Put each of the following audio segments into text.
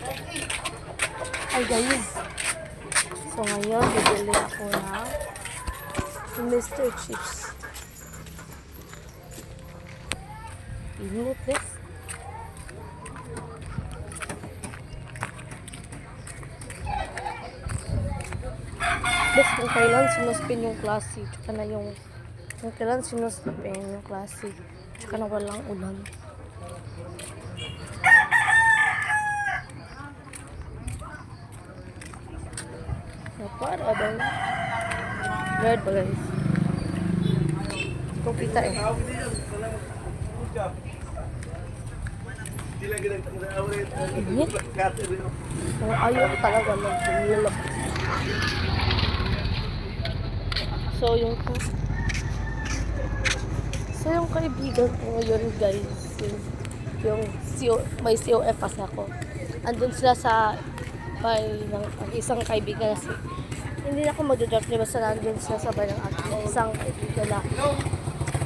Hi guys. So ngayon, bibili ako ng Mr. Chips. Init this. Bes, kung kailan sinuspin yung klase, tsaka na kung kailan sinuspin yung klase, tsaka na walang ulan. Napara ba? Weird ba guys? Kung kita eh. Init? Ayaw ko talaga mag-lalabas. So yung kaibigan ko ngayon guys, may COF kasi ako. Andun sila sa bahay ng isang kaibigan kasi hindi na ako mag-drop niya basta nandun sila sa bahay ng isang kaibigan na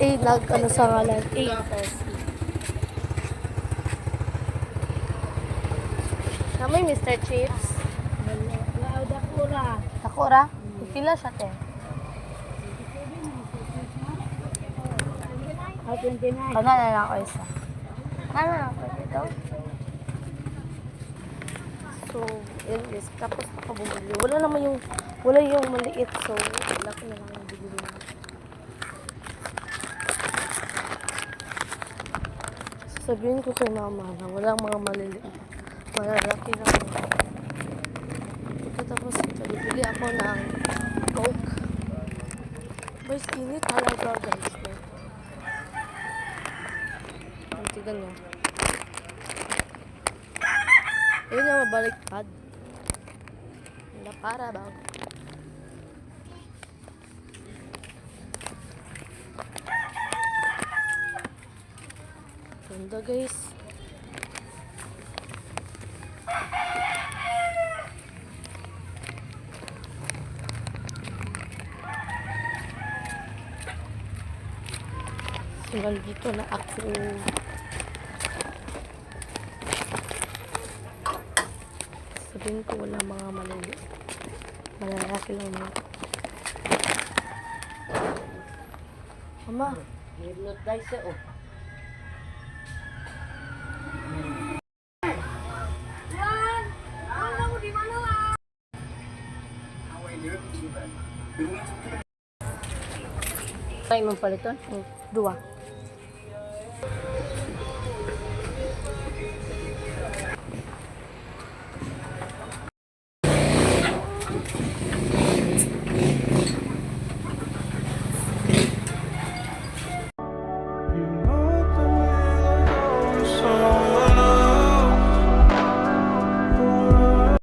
nag-ano sa ngalan AFSC. Na may Mr. Chips. Dakura? Pila siya te? 29. Kana na lang ako isa. Kana na ako dito. So, yun is, tapos ako bumili. Wala yung maliit. So, wala ko na lang yung bibili na. Sabihin ko kay mama na walang mga maliliit. Malalaki lang. Tapos ito, bibili ako ng Coke. Mas init talaga guys. Tignan nyo. Ayun yung mabaliktad. Wala para ba? Ganda guys. So, nandito na ako. Sabihin ko wala mga maliliit. Malalaki lang mo. Mama. Nilot dahil siya, oh. Tayo mong paliton? Dua.